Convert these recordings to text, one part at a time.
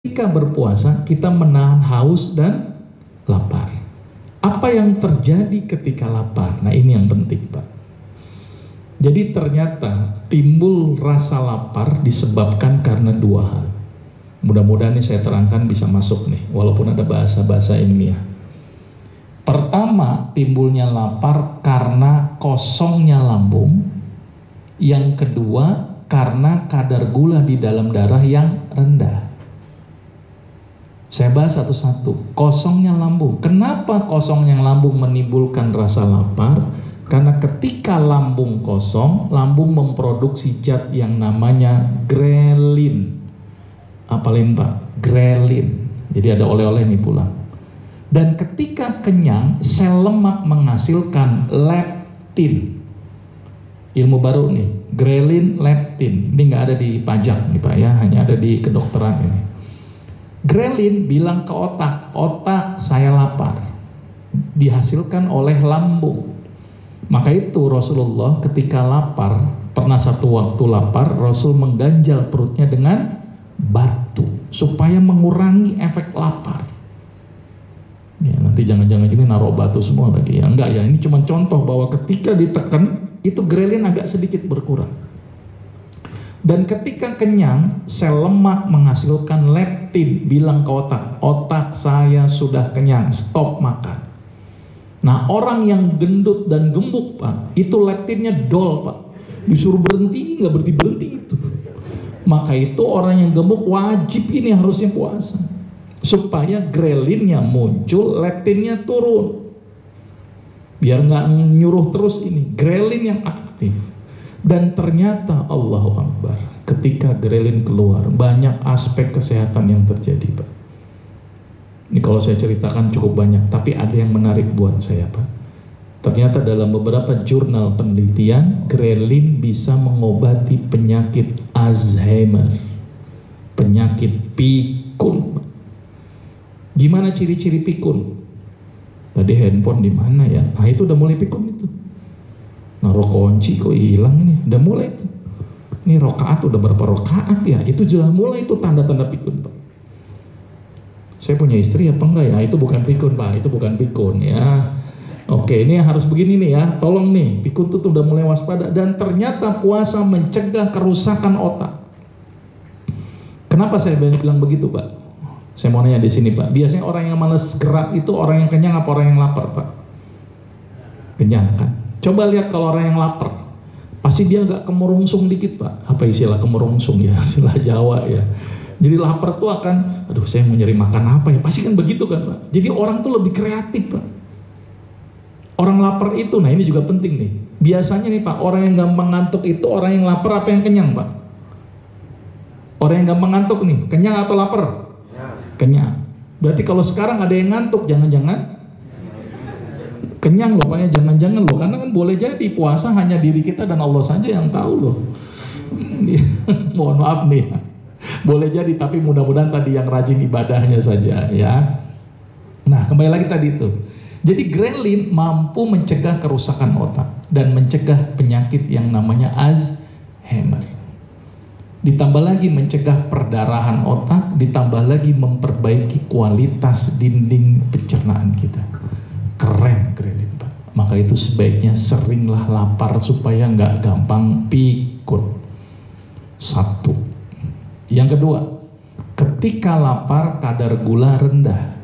Ketika berpuasa, kita menahan haus dan lapar. Apa yang terjadi ketika lapar? Nah, ini yang penting, Pak. Jadi ternyata timbul rasa lapar disebabkan karena dua hal. Mudah-mudahan ini saya terangkan bisa masuk nih, walaupun ada bahasa-bahasa ilmiah. Pertama, timbulnya lapar karena kosongnya lambung. Yang kedua, karena kadar gula di dalam darah yang rendah. Saya bahas satu-satu. Kosongnya lambung. Kenapa kosongnya lambung menimbulkan rasa lapar? Karena ketika lambung kosong, lambung memproduksi zat yang namanya grelin. Apalin Pak? Grelin. Jadi ada oleh-oleh nih pulang. Dan ketika kenyang, sel lemak menghasilkan leptin. Ilmu baru nih, grelin, leptin. Ini nggak ada di pajak nih Pak ya, hanya ada di kedokteran ini. Grelin bilang ke otak, otak saya lapar. Dihasilkan oleh lambung. Maka itu Rasulullah ketika lapar, pernah satu waktu lapar, Rasul mengganjal perutnya dengan batu supaya mengurangi efek lapar. Ya, nanti jangan-jangan gini naruh batu semua lagi ya. Enggak ya, ini cuma contoh bahwa ketika ditekan itu grelin agak sedikit berkurang. Dan ketika kenyang, sel lemak menghasilkan leptin, bilang ke otak, otak saya sudah kenyang, stop makan. Nah, orang yang gendut dan gemuk Pak, itu leptinnya dol Pak, disuruh berhenti, nggak berhenti itu. Maka itu orang yang gemuk wajib ini harusnya puasa, supaya grelinnya muncul, leptinnya turun, biar nggak nyuruh terus ini, grelin yang aktif. Dan ternyata Allahu Akbar, ketika grelin keluar, banyak aspek kesehatan yang terjadi Pak. Ini kalau saya ceritakan cukup banyak, tapi ada yang menarik buat saya Pak. Ternyata dalam beberapa jurnal penelitian, grelin bisa mengobati penyakit Alzheimer, penyakit pikun. Gimana ciri-ciri pikun? Tadi handphone di mana ya? Nah itu udah mulai pikun itu. Naruh kunci kok hilang ini, udah mulai itu. Ini rokaat udah berapa rokaat ya? Itu sudah mulai itu tanda-tanda pikun Pak. Saya punya istri apa enggak ya? Itu bukan pikun Pak, itu bukan pikun ya. Oke, ini harus begini nih ya. Tolong nih, pikun tuh udah mulai waspada. Dan ternyata puasa mencegah kerusakan otak. Kenapa saya bilang begitu Pak? Saya mau nanya di sini Pak. Biasanya orang yang malas gerak itu orang yang kenyang apa orang yang lapar Pak? Kenyang kan? Coba lihat kalau orang yang lapar, pasti dia agak kemurungsung dikit Pak. Apa istilah kemurungsung ya? Istilah Jawa ya. Jadi lapar tuh akan, aduh saya mau nyari makan apa ya? Pasti kan begitu kan Pak. Jadi orang tuh lebih kreatif Pak. Orang lapar itu, nah ini juga penting nih. Biasanya nih Pak, orang yang gampang ngantuk itu orang yang lapar apa yang kenyang Pak? Orang yang gampang ngantuk nih, kenyang atau lapar? Kenyang. Berarti kalau sekarang ada yang ngantuk, jangan-jangan kenyang loh Pak ya, jangan-jangan loh, karena kan boleh jadi puasa hanya diri kita dan Allah saja yang tahu loh. Mohon maaf nih, boleh jadi, tapi mudah-mudahan tadi yang rajin ibadahnya saja ya. Nah kembali lagi tadi itu, jadi grelin mampu mencegah kerusakan otak dan mencegah penyakit yang namanya Alzheimer. Ditambah lagi mencegah perdarahan otak, ditambah lagi memperbaiki kualitas dinding pencernaan kita. Keren grelin Pak. Maka itu sebaiknya seringlah lapar supaya nggak gampang pikun. Satu. Yang kedua, ketika lapar kadar gula rendah.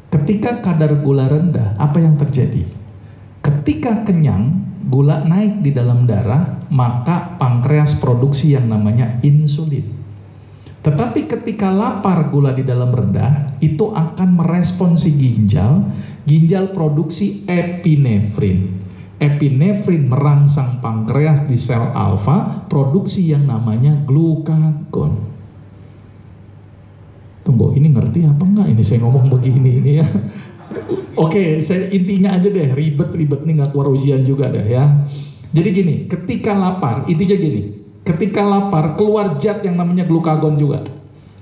Ketika kadar gula rendah, apa yang terjadi? Ketika kenyang, gula naik di dalam darah, maka pankreas produksi yang namanya insulin. Tetapi ketika lapar gula di dalam rendah, itu akan merespon si ginjal, ginjal produksi epinefrin. Epinefrin merangsang pankreas di sel alfa, produksi yang namanya glukagon. Tunggu, ini ngerti apa enggak? Ini saya ngomong begini ini ya. Oke, saya intinya aja deh, ribet-ribet nih nggak keluar ujian juga deh ya. Jadi gini, ketika lapar, intinya gini, ketika lapar keluar zat yang namanya glukagon juga.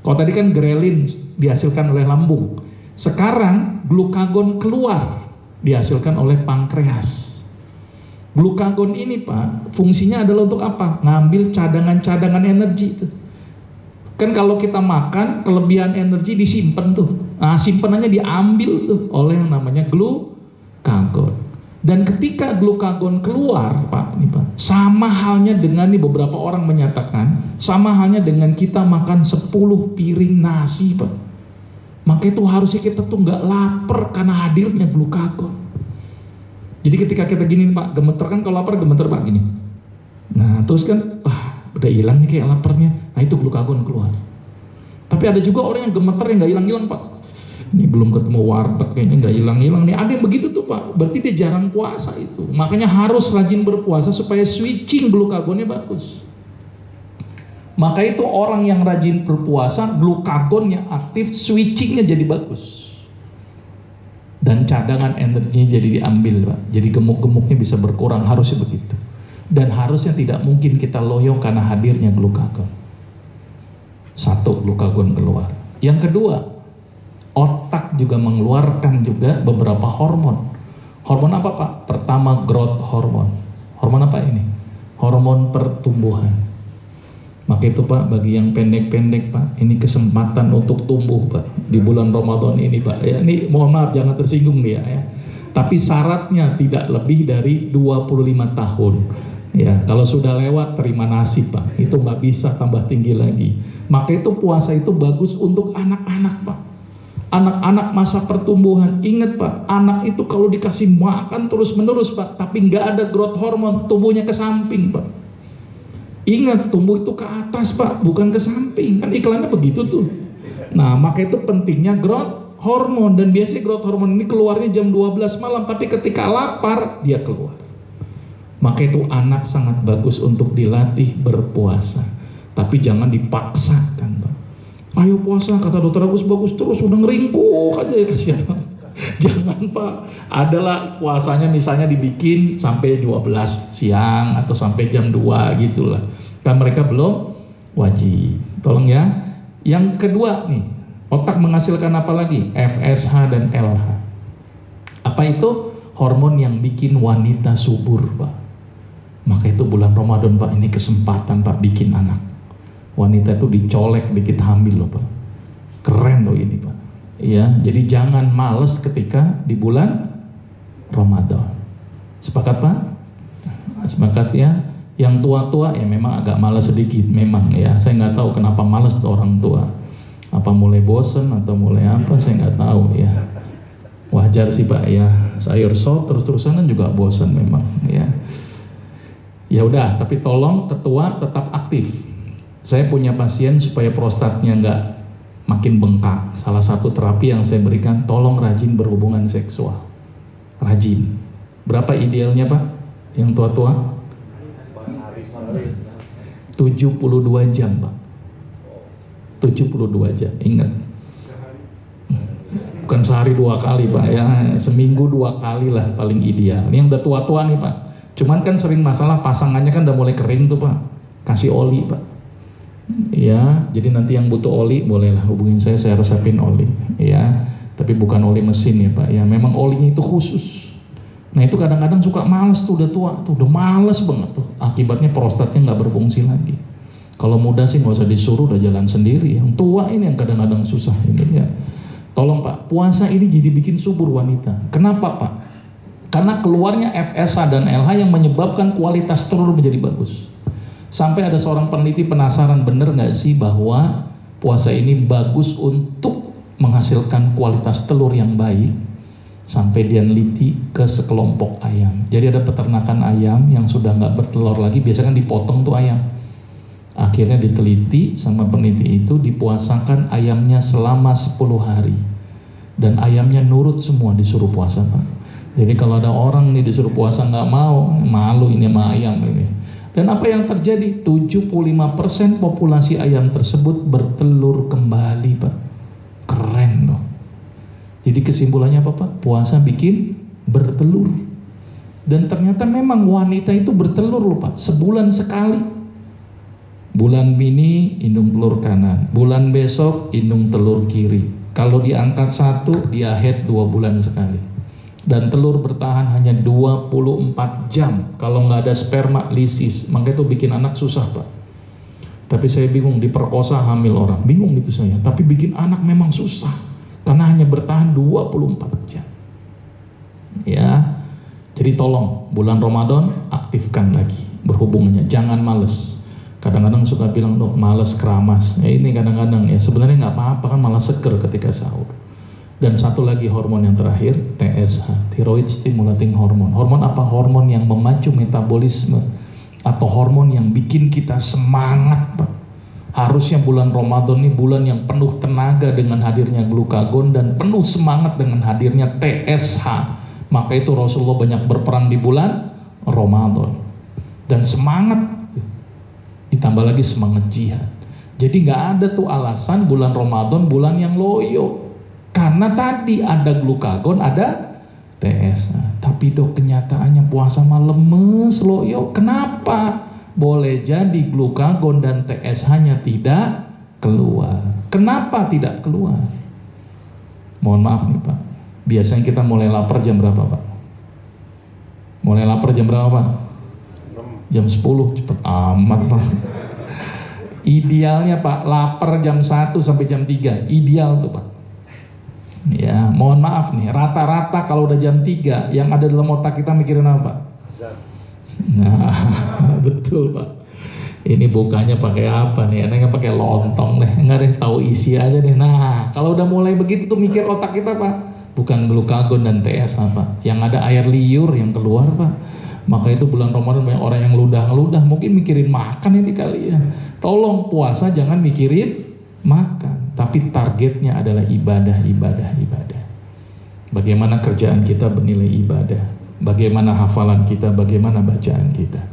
Kalau tadi kan grelin dihasilkan oleh lambung, sekarang glukagon keluar dihasilkan oleh pankreas. Glukagon ini Pak, fungsinya adalah untuk apa? Ngambil cadangan-cadangan energi itu. Kan kalau kita makan, kelebihan energi disimpan tuh. Nah, simpenannya diambil tuh oleh yang namanya glukagon. Dan ketika glukagon keluar, Pak, nih Pak, sama halnya dengan nih beberapa orang menyatakan, sama halnya dengan kita makan 10 piring nasi, Pak. Maka itu harusnya kita tuh nggak lapar karena hadirnya glukagon. Jadi ketika kita gini Pak, gemeter kan, kalau lapar gemeter Pak gini. Nah terus kan, udah hilang nih kayak laparnya. Nah itu glukagon keluar. Tapi ada juga orang yang gemeter yang nggak hilang-hilang Pak. Ini belum ketemu warteg kayaknya nggak hilang-hilang nih. Ada yang begitu tuh Pak. Berarti dia jarang puasa itu. Makanya harus rajin berpuasa supaya switching glukagonnya bagus. Maka itu orang yang rajin berpuasa, glukagonnya aktif, switchingnya jadi bagus. Dan cadangan energinya jadi diambil Pak. Jadi gemuk-gemuknya bisa berkurang, harusnya begitu. Dan harusnya tidak mungkin kita loyo karena hadirnya glukagon. Satu, glukagon keluar. Yang kedua, otak juga mengeluarkan juga beberapa hormon. Hormon apa Pak? Pertama, growth hormone. Hormon apa ini? Hormon pertumbuhan. Maka itu Pak, bagi yang pendek-pendek Pak, ini kesempatan untuk tumbuh Pak di bulan Ramadan ini Pak. Ya, ini mohon maaf jangan tersinggung dia ya. Tapi syaratnya tidak lebih dari 25 tahun. Ya, kalau sudah lewat terima nasib Pak. Itu nggak bisa tambah tinggi lagi. Maka itu puasa itu bagus untuk anak-anak Pak. Anak-anak masa pertumbuhan. Ingat Pak, anak itu kalau dikasih makan terus-menerus Pak, tapi nggak ada growth hormone, tumbuhnya ke samping Pak. Ingat, tumbuh itu ke atas Pak, bukan ke samping. Kan iklannya begitu tuh. Nah, maka itu pentingnya growth hormone. Dan biasanya growth hormone ini keluarnya jam 12 malam, tapi ketika lapar dia keluar. Maka itu anak sangat bagus untuk dilatih berpuasa. Tapi jangan dipaksakan Pak. Ayo puasa, kata dokter Agus, bagus terus, udah ngeringkuk aja ya kesian. Jangan Pak. Adalah puasanya misalnya dibikin sampai 12 siang atau sampai jam 2 gitulah. Kan mereka belum wajib. Tolong ya. Yang kedua nih, otak menghasilkan apa lagi? FSH dan LH. Apa itu? Hormon yang bikin wanita subur Pak. Maka itu bulan Ramadan Pak, ini kesempatan Pak bikin anak. Wanita itu dicolek dikit hamil loh Pak. Keren loh ini Pak. Ya, jadi jangan males ketika di bulan Ramadan. Sepakat Pak? Sepakat ya. Yang tua-tua ya memang agak males sedikit memang ya. Saya nggak tahu kenapa males tuh orang tua. Apa mulai bosen atau mulai apa, saya nggak tahu ya. Wajar sih Pak ya. Sayur sop terus-terusan kan juga bosen memang ya. Ya udah, tapi tolong ketua tetap aktif. Saya punya pasien supaya prostatnya nggak makin bengkak. Salah satu terapi yang saya berikan, tolong rajin berhubungan seksual. Rajin. Berapa idealnya Pak? Yang tua-tua? 72 jam Pak. 72 jam, ingat. Bukan sehari 2 kali Pak ya, seminggu 2 kali lah paling ideal. Ini yang udah tua-tua nih Pak. Cuman kan sering masalah pasangannya kan udah mulai kering tuh Pak. Kasih oli Pak. Ya, jadi nanti yang butuh oli bolehlah hubungin saya resepin oli. Ya, tapi bukan oli mesin ya Pak. Ya, memang olinya itu khusus. Nah itu kadang-kadang suka males tuh, udah tua tuh, udah males banget tuh. Akibatnya prostatnya nggak berfungsi lagi. Kalau muda sih nggak usah disuruh, udah jalan sendiri. Yang tua ini yang kadang-kadang susah ini ya. Tolong Pak, puasa ini jadi bikin subur wanita. Kenapa Pak? Karena keluarnya FSH dan LH yang menyebabkan kualitas telur menjadi bagus. Sampai ada seorang peneliti penasaran, bener nggak sih bahwa puasa ini bagus untuk menghasilkan kualitas telur yang baik? Sampai dia neliti ke sekelompok ayam. Jadi ada peternakan ayam yang sudah nggak bertelur lagi, biasanya kan dipotong tuh ayam. Akhirnya diteliti sama peneliti itu, dipuasakan ayamnya selama 10 hari. Dan ayamnya nurut semua disuruh puasa Pak. Jadi kalau ada orang nih disuruh puasa nggak mau, malu ini sama ayam ini. Dan apa yang terjadi? 75% populasi ayam tersebut bertelur kembali Pak. Keren loh. Jadi kesimpulannya apa Pak? Puasa bikin bertelur. Dan ternyata memang wanita itu bertelur loh Pak, sebulan sekali. Bulan ini indung telur kanan, bulan besok indung telur kiri. Kalau diangkat 1, dia head 2 bulan sekali. Dan telur bertahan hanya 24 jam. Kalau nggak ada sperma lisis, maka itu bikin anak susah Pak. Tapi saya bingung, diperkosa hamil orang, bingung gitu saya. Tapi bikin anak memang susah, karena hanya bertahan 24 jam. Ya, jadi tolong bulan Ramadan aktifkan lagi berhubungannya, jangan males. Kadang-kadang suka bilang, dok males keramas. Ya ini kadang-kadang ya, sebenarnya nggak apa-apa kan, malah seger ketika sahur. Dan satu lagi hormon yang terakhir, TSH, thyroid stimulating hormone. Hormon apa? Hormon yang memacu metabolisme, atau hormon yang bikin kita semangat, Pak. Harusnya bulan Ramadan ini bulan yang penuh tenaga dengan hadirnya glukagon dan penuh semangat dengan hadirnya TSH. Maka itu Rasulullah banyak berperan di bulan Ramadan. Dan semangat, ditambah lagi semangat jihad. Jadi nggak ada tuh alasan bulan Ramadan bulan yang loyo. Karena tadi ada glukagon, ada TSH. Tapi dok, kenyataannya puasa mah lemes loyo. Kenapa? Boleh jadi glukagon dan TSH-nya tidak keluar. Kenapa tidak keluar? Mohon maaf nih Pak, biasanya kita mulai lapar jam berapa Pak? Mulai lapar jam berapa Pak? Jam 10, cepet amat Pak. Idealnya Pak, lapar jam 1 sampai jam 3, ideal tuh Pak. Ya, mohon maaf nih, rata-rata kalau udah jam 3, yang ada dalam otak kita mikirin apa Pak? Nah, betul Pak. Ini bukanya pakai apa nih? Enaknya pakai lontong deh, enggak deh, tahu isi aja deh. Nah, kalau udah mulai begitu tuh mikir otak kita Pak, bukan glukagon dan TSH Pak, yang ada air liur yang keluar Pak. Maka itu bulan Ramadan banyak orang yang ngeludah-ngeludah, mungkin mikirin makan ini kali ya. Tolong puasa jangan mikirin makan, tapi targetnya adalah ibadah. Bagaimana kerjaan kita bernilai ibadah, bagaimana hafalan kita, bagaimana bacaan kita.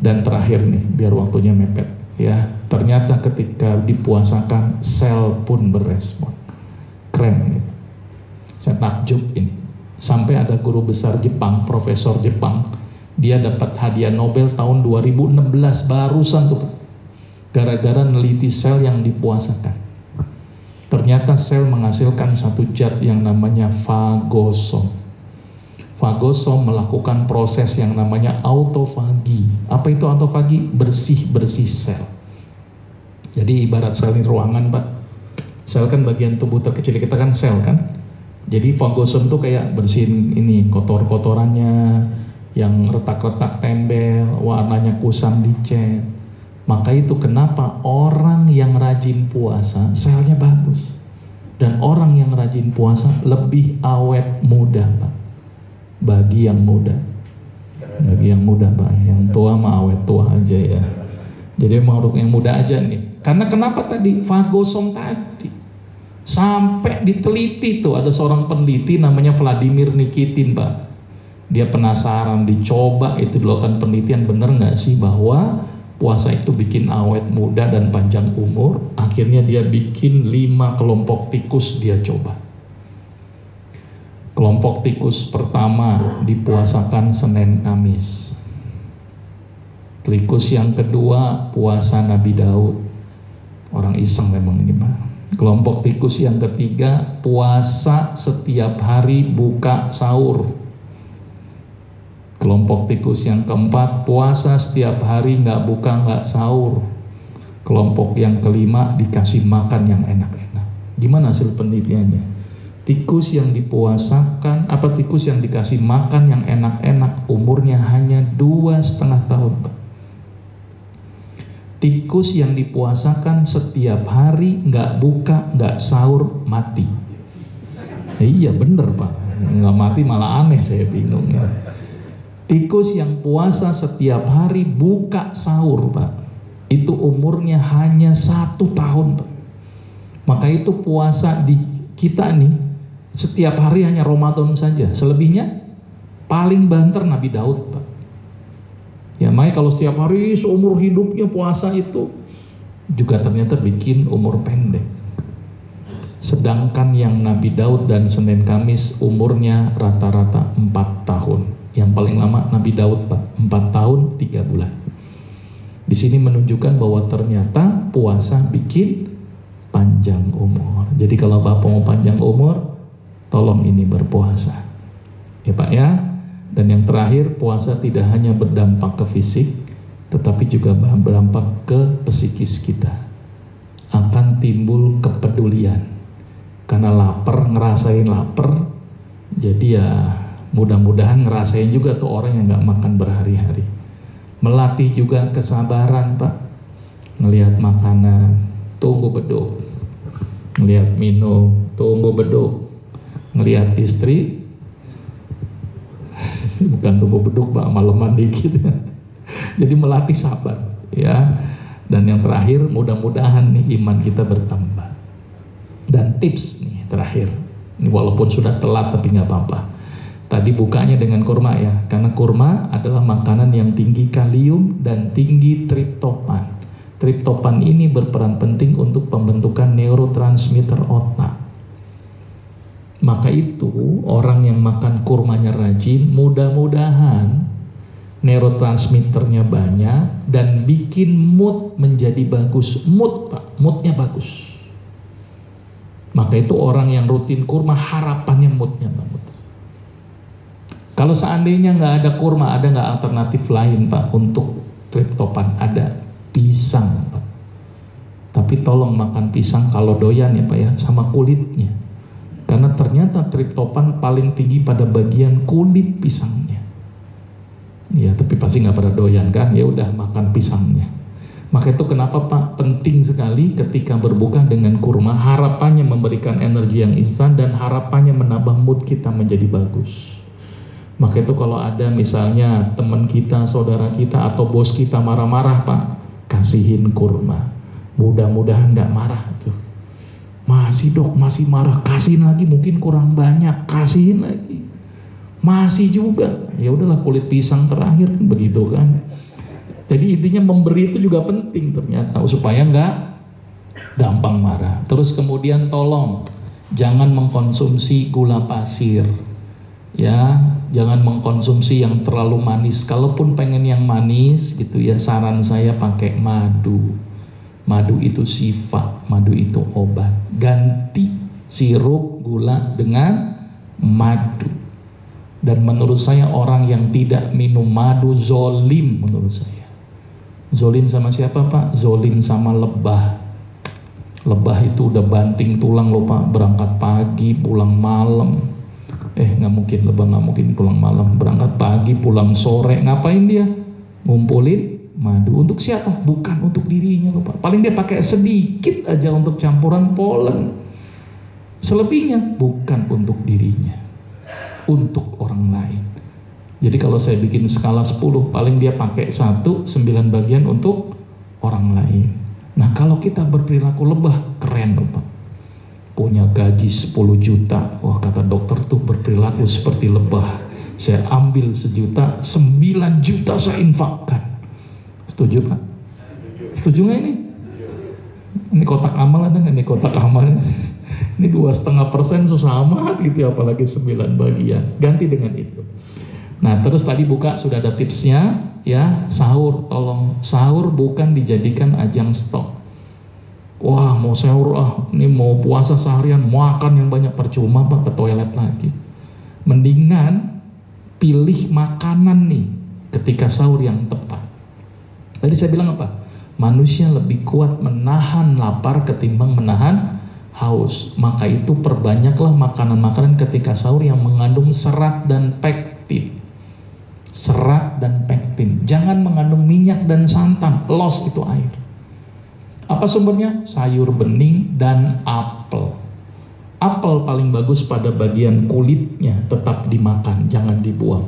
Dan terakhir nih, biar waktunya mepet ya, ternyata ketika dipuasakan sel pun berespon. Keren nih. Saya takjub ini. Sampai ada guru besar Jepang, profesor Jepang, dia dapat hadiah Nobel tahun 2016 barusan tuh, gara-gara neliti sel yang dipuasakan. Ternyata sel menghasilkan satu zat yang namanya fagosom. Fagosom melakukan proses yang namanya autofagi. Apa itu autofagi? Bersih-bersih sel. Jadi ibarat sel di ruangan Pak. Sel kan bagian tubuh terkecil kita kan sel kan. Jadi fagosom tuh kayak bersihin ini kotor-kotorannya, yang retak-retak tembel, warnanya kusam dicat. Maka itu kenapa orang yang rajin puasa selnya bagus, dan orang yang rajin puasa lebih awet muda Pak. Bagi yang muda Pak, yang tua mah awet tua aja ya. Jadi mau yang muda aja nih. Karena kenapa tadi fagosom tadi? Sampai diteliti tuh, ada seorang peneliti namanya Vladimir Nikitin Pak. Dia penasaran, dicoba itu dilakukan penelitian, bener nggak sih bahwa puasa itu bikin awet muda dan panjang umur. Akhirnya dia bikin 5 kelompok tikus dia coba. Kelompok tikus pertama dipuasakan Senin Kamis. Tikus yang kedua puasa Nabi Daud. Orang iseng memang ini Pak. Kelompok tikus yang ketiga puasa setiap hari buka sahur. Kelompok tikus yang keempat puasa setiap hari nggak buka nggak sahur. Kelompok yang kelima dikasih makan yang enak-enak. Gimana hasil penelitiannya? Tikus yang dipuasakan, tikus yang dikasih makan yang enak-enak umurnya hanya 2,5 tahun Pak. Tikus yang dipuasakan setiap hari nggak buka nggak sahur mati. Iya bener Pak, nggak mati malah aneh, saya bingung ya. Tikus yang puasa setiap hari buka sahur Pak, itu umurnya hanya 1 tahun Pak. Maka itu puasa di kita nih setiap hari hanya Ramadan saja, selebihnya paling banter Nabi Daud Pak. Ya, makanya kalau setiap hari seumur hidupnya puasa itu juga ternyata bikin umur pendek. Sedangkan yang Nabi Daud dan Senin Kamis umurnya rata-rata 4 tahun. Yang paling lama Nabi Daud Pak, 4 tahun 3 bulan. Di sini menunjukkan bahwa ternyata puasa bikin panjang umur. Jadi kalau Bapak mau panjang umur, tolong ini berpuasa. Ya Pak ya. Dan yang terakhir, puasa tidak hanya berdampak ke fisik, tetapi juga berdampak ke psikis kita. Akan timbul kepedulian. Karena lapar, ngerasain lapar, jadi ya mudah-mudahan ngerasain juga tuh orang yang nggak makan berhari-hari. Melatih juga kesabaran, Pak. Ngelihat makanan, tumbuh beduk. Ngelihat minum, tumbuh beduk. Ngelihat istri, bukan tumbuh beduk, Pak, maleman dikit. Jadi melatih sabar, ya. Dan yang terakhir, mudah-mudahan nih iman kita bertambah. Dan tips nih terakhir, ini walaupun sudah telat tapi nggak apa-apa. Tadi bukanya dengan kurma ya, karena kurma adalah makanan yang tinggi kalium dan tinggi triptopan. Triptopan ini berperan penting untuk pembentukan neurotransmitter otak. Maka itu orang yang makan kurmanya rajin, mudah-mudahan neurotransmitternya banyak dan bikin mood menjadi bagus. Mood, Pak, moodnya bagus. Maka itu orang yang rutin kurma harapannya moodnya bagus. Kalau seandainya nggak ada kurma, ada nggak alternatif lain, Pak, untuk triptopan? Ada, pisang, Pak. Tapi tolong makan pisang kalau doyan ya, Pak ya, sama kulitnya. Karena ternyata triptopan paling tinggi pada bagian kulit pisangnya. Ya, tapi pasti nggak pada doyan kan? Ya udah makan pisangnya. Maka itu kenapa, Pak, penting sekali ketika berbuka dengan kurma, harapannya memberikan energi yang instan dan harapannya menambah mood kita menjadi bagus. Maka itu kalau ada misalnya teman kita, saudara kita, atau bos kita marah-marah, Pak, kasihin kurma. Mudah-mudahan nggak marah tuh. Masih dok, masih marah, kasihin lagi, mungkin kurang banyak, kasihin lagi. Masih juga, ya udahlah kulit pisang terakhir, begitu kan. Jadi intinya memberi itu juga penting ternyata, supaya nggak gampang marah. Terus kemudian tolong jangan mengkonsumsi gula pasir. Ya, jangan mengkonsumsi yang terlalu manis. Kalaupun pengen yang manis gitu ya, saran saya pakai madu. Madu itu syifa, madu itu obat. Ganti sirup gula dengan madu. Dan menurut saya orang yang tidak minum madu zolim menurut saya. Zolim sama siapa, Pak? Zolim sama lebah. Lebah itu udah banting tulang loh, Pak, berangkat pagi pulang malam. Nggak mungkin, lebah nggak mungkin pulang malam, berangkat pagi pulang sore. Ngapain dia? Ngumpulin madu. Untuk siapa? Bukan untuk dirinya loh, Pak. Paling dia pakai sedikit aja untuk campuran polen. Selebihnya bukan untuk dirinya, untuk orang lain. Jadi kalau saya bikin skala 10, paling dia pakai 1, 9 bagian untuk orang lain. Nah kalau kita berperilaku lebah, keren loh, Pak. Punya gaji 10 juta, wah kata dokter tuh berperilaku seperti lebah. Saya ambil 1 juta, 9 juta saya infakkan. Setuju, Pak? Setuju nggak ini? Ini kotak amal ada nggak? Ini kotak amal. Ini 2,5% susah amat gitu, apalagi 9 bagian. Ganti dengan itu. Nah terus tadi buka sudah ada tipsnya ya. Sahur, tolong sahur bukan dijadikan ajang stok. Wah mau sahur ini mau puasa seharian, makan yang banyak, percuma, Pak, ke toilet lagi. Mendingan pilih makanan nih ketika sahur yang tepat. Tadi saya bilang apa? Manusia lebih kuat menahan lapar ketimbang menahan haus. Maka itu perbanyaklah makanan-makanan ketika sahur yang mengandung serat dan pektin. Serat dan pektin. Jangan mengandung minyak dan santan. Los itu air. Apa sumbernya? Sayur bening dan apel. Apel paling bagus pada bagian kulitnya, tetap dimakan, jangan dibuang.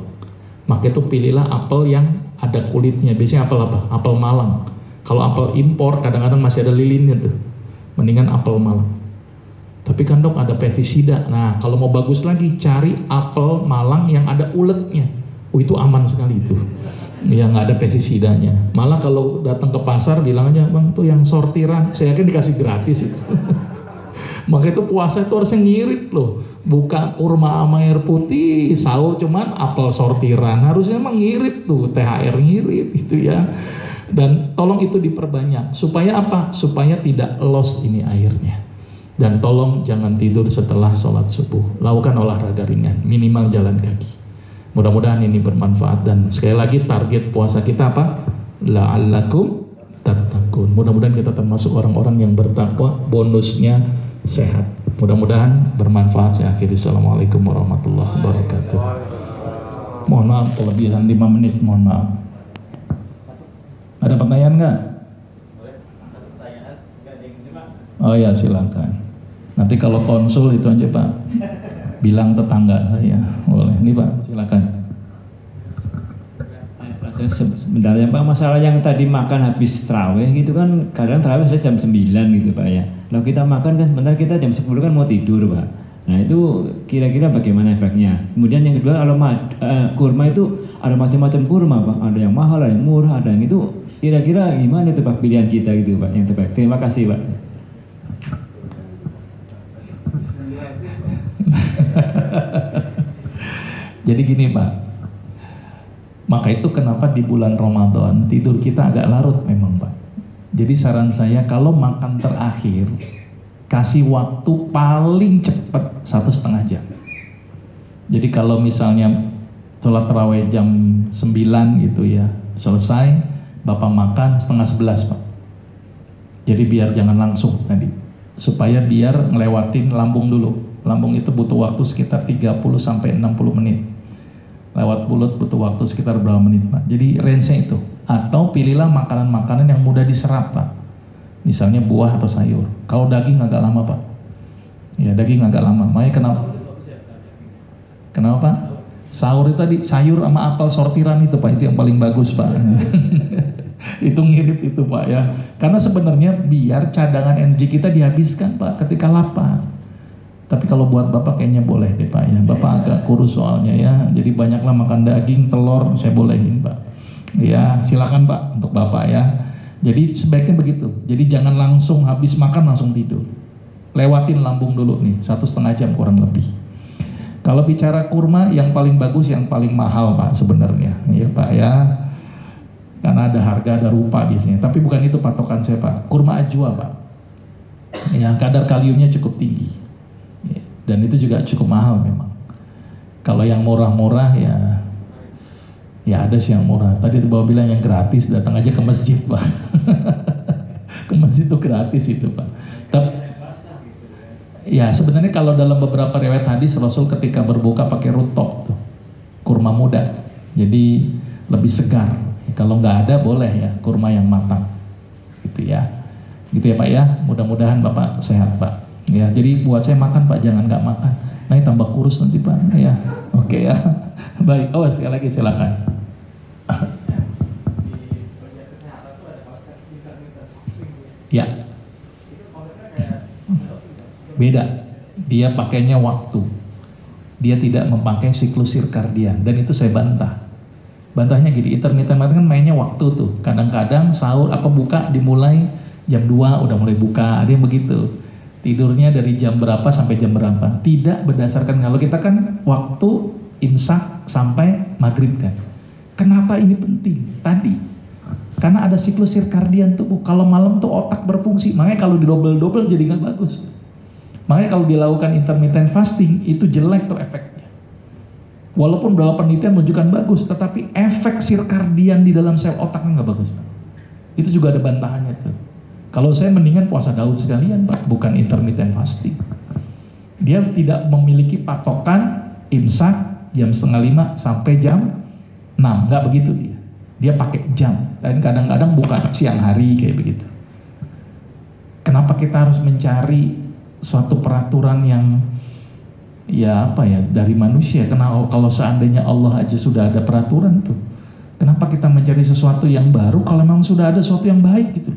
Maka itu pilihlah apel yang ada kulitnya. Biasanya apel apa? Apel Malang. Kalau apel impor kadang-kadang masih ada lilinnya tuh. Mendingan apel Malang. Tapi kan dok ada pestisida. Nah kalau mau bagus lagi, cari apel Malang yang ada uletnya. Itu aman sekali itu. Ya nggak ada pestisidanya. Malah kalau datang ke pasar bilang aja, bang tuh yang sortiran, saya yakin dikasih gratis itu. Maka itu puasa itu harusnya ngirit loh. Buka kurma sama air putih, sahur cuman apel sortiran. Harusnya emang ngirit tuh, THR ngirit itu ya. Dan tolong itu diperbanyak. Supaya apa? Supaya tidak loss ini airnya. Dan tolong jangan tidur setelah sholat subuh. Lakukan olahraga ringan, minimal jalan kaki. Mudah-mudahan ini bermanfaat. Dan sekali lagi target puasa kita apa? la'allakum tattaqun. Mudah-mudahan kita termasuk orang-orang yang bertakwa, bonusnya sehat. Mudah-mudahan bermanfaat. Saya akhiri. Assalamualaikum warahmatullahi wabarakatuh. Mohon maaf kelebihan 5 menit, mohon maaf. Ada pertanyaan nggak? Oh ya, silakan. Nanti kalau konsul itu aja Pak, bilang tetangga saya. Boleh. Ini Pak, silakan. Sebentar ya Pak, masalah yang tadi makan habis tarawih gitu kan, kadang tarawih saya jam 9 gitu Pak ya. Kalau kita makan kan sebentar, kita jam 10 kan mau tidur Pak. Nah itu kira-kira bagaimana efeknya? Kemudian yang kedua, kalau kurma itu ada macam-macam kurma Pak. Ada yang mahal, ada yang murah, ada yang itu. Kira-kira gimana itu Pak pilihan kita gitu Pak yang terbaik? Terima kasih Pak. Jadi gini Pak, maka itu kenapa di bulan Ramadan tidur kita agak larut memang Pak. Jadi saran saya, kalau makan terakhir, kasih waktu paling cepat 1,5 jam. Jadi kalau misalnya sholat tarawih jam 9 gitu ya, selesai, Bapak makan 10:30 Pak. Jadi biar jangan langsung tadi, supaya biar ngelewatin lambung dulu. Lambung itu butuh waktu sekitar 30-60 menit. Lewat mulut butuh waktu sekitar berapa menit Pak. Jadi range-nya itu. Atau pilihlah makanan-makanan yang mudah diserap Pak. Misalnya buah atau sayur. Kalau daging agak lama Pak. Ya daging agak lama. Makanya kenapa Pak? Sahur itu tadi sayur sama apel sortiran itu Pak. Itu yang paling bagus Pak. Itu ngirit itu Pak ya. Karena sebenarnya biar cadangan energi kita dihabiskan Pak ketika lapar. Tapi kalau buat Bapak kayaknya boleh deh Pak ya. Bapak agak kurus soalnya ya. Jadi banyaklah makan daging, telur, saya bolehin Pak. Ya silakan Pak untuk Bapak ya. Jadi sebaiknya begitu. Jadi jangan langsung habis makan langsung tidur. Lewatin lambung dulu nih, 1,5 jam kurang lebih. Kalau bicara kurma, yang paling bagus, yang paling mahal Pak sebenarnya. Ya Pak ya. Karena ada harga, ada rupa biasanya. Tapi bukan itu patokan saya Pak. Kurma ajwa Pak. Ya kadar kaliumnya cukup tinggi. Dan itu juga cukup mahal memang. Kalau yang murah-murah ya ada sih yang murah. Tadi itu Bapak bilang yang gratis, datang aja ke masjid Pak. Ke masjid itu gratis itu Pak. Tapi ya sebenarnya kalau dalam beberapa riwayat hadis, Rasul ketika berbuka pakai rutop tuh, kurma muda. Jadi lebih segar. Kalau nggak ada boleh ya kurma yang matang. Gitu ya. Gitu ya Pak ya. Mudah-mudahan Bapak sehat Pak. Ya, jadi buat saya makan Pak, jangan nggak makan. Nah, tambah kurus nanti Pak. Ya, oke ya. Baik. Oh, sekali lagi silakan. Ya. Beda. Dia pakainya waktu. Dia tidak memakai siklus sirkadian, dan itu saya bantah. Bantahnya gini, intermittent kan mainnya waktu tuh. Kadang-kadang sahur buka dimulai jam 2 udah mulai buka, ada yang begitu. Tidurnya dari jam berapa sampai jam berapa. Tidak berdasarkan, kalau kita kan waktu imsak sampai maghrib kan. Kenapa ini penting? Tadi karena ada siklus sirkadian tubuh. Kalau malam tuh otak berfungsi. Makanya kalau didobel-dobel jadi nggak bagus. Makanya kalau dilakukan intermittent fasting itu jelek tuh efeknya. Walaupun beberapa penelitian menunjukkan bagus, tetapi efek sirkadian di dalam sel otaknya nggak bagus. Itu juga ada bantahannya tuh. Kalau saya mendingan puasa Daud sekalian Pak, bukan intermittent fasting. Dia tidak memiliki patokan imsak jam 4:30 sampai jam 6, nggak begitu dia. Dia pakai jam, dan kadang-kadang buka siang hari kayak begitu. Kenapa kita harus mencari suatu peraturan yang dari manusia? Kenapa kalau seandainya Allah aja sudah ada peraturan tuh, kenapa kita mencari sesuatu yang baru kalau memang sudah ada sesuatu yang baik gitu?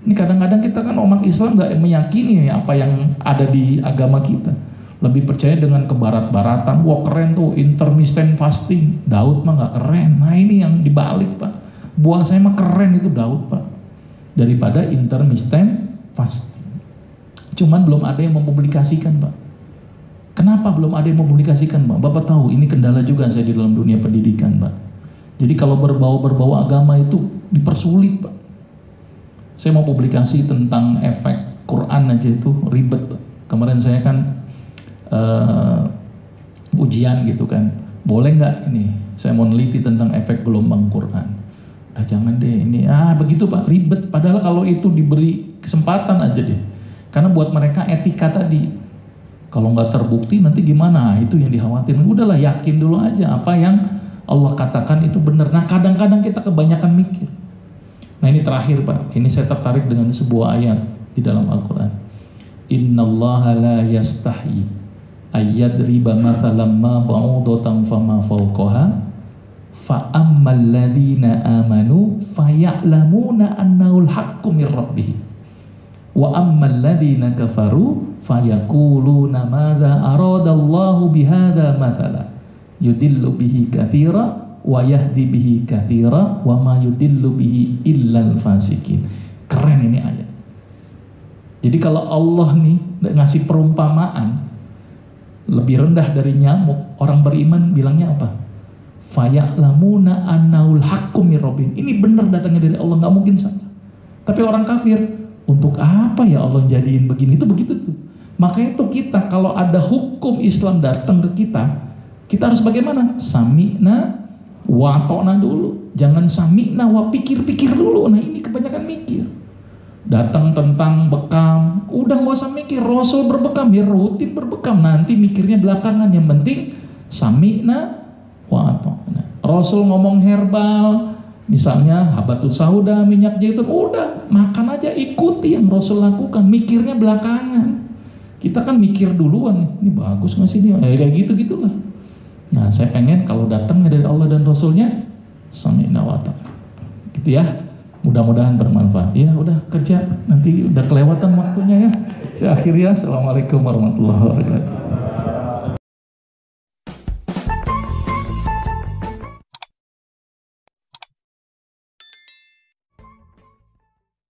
Ini kadang-kadang kita kan umat Islam nggak meyakini apa yang ada di agama kita. Lebih percaya dengan kebarat-baratan. Wah keren tuh intermittent fasting. Daud mah nggak keren. Nah ini yang dibalik Pak. Buat saya mah keren itu Daud Pak. Daripada intermittent fasting. Cuman belum ada yang mempublikasikan Pak. Kenapa belum ada yang mempublikasikan Pak? Bapak tahu ini kendala juga saya di dalam dunia pendidikan Pak. Jadi kalau berbau agama itu dipersulit Pak. Saya mau publikasi tentang efek Quran aja itu ribet. Kemarin saya kan ujian gitu kan. Boleh nggak ini? Saya mau neliti tentang efek gelombang Quran. jangan deh ini, begitu Pak, ribet. Padahal kalau itu diberi kesempatan aja deh. Karena buat mereka etika tadi, kalau nggak terbukti nanti gimana, itu yang dikhawatirin. Udahlah, yakin dulu aja apa yang Allah katakan itu benar. Nah kadang-kadang kita kebanyakan mikir. Nah ini terakhir Pak, ini saya tertarik dengan sebuah ayat di dalam Al-Quran. Innallaha la yastahi ayyadriba mathalam ma ba'udatan fama fawqaha fa ammal ladhina amanu faya'lamuna annahul haqqu mir rabbihim wa ammal ladhina kafaru fayaquluna madza aradallahu bihadza mathala yudillu bihi katsira wa yahdi bihi katsira wa ma yudillu bihi illal fasikin. Keren ini ayat. Jadi kalau Allah nih ngasih perumpamaan lebih rendah dari nyamuk, orang beriman bilangnya apa? Faya'lamuna annahul haqqu mir rabbihim. Ini benar datangnya dari Allah, nggak mungkin salah. Tapi orang kafir, untuk apa ya Allah jadiin begini? Itu begitu tuh. Makanya itu kita kalau ada hukum Islam datang ke kita harus bagaimana? Sami'na wa ta'na dulu. Jangan sami'na wa pikir-pikir dulu. Nah ini kebanyakan mikir. Datang tentang bekam, udah nggak usah mikir. Rasul berbekam, ya rutin berbekam. Nanti mikirnya belakangan. Yang penting sami'na wa ta'na. Rasul ngomong herbal, misalnya habatus sauda, minyak zaitun, udah makan aja, ikuti yang Rasul lakukan. Mikirnya belakangan. Kita kan mikir duluan, ini bagus nggak sih ini? Kayak gitu-gitulah. Nah, saya pengen kalau datangnya dari Allah dan Rasulnya, sami'na wa ta'na. Gitu ya. Mudah-mudahan bermanfaat. Ya, udah kerja. Nanti udah kelewatan waktunya ya. Saya akhiri ya. Assalamualaikum warahmatullahi wabarakatuh.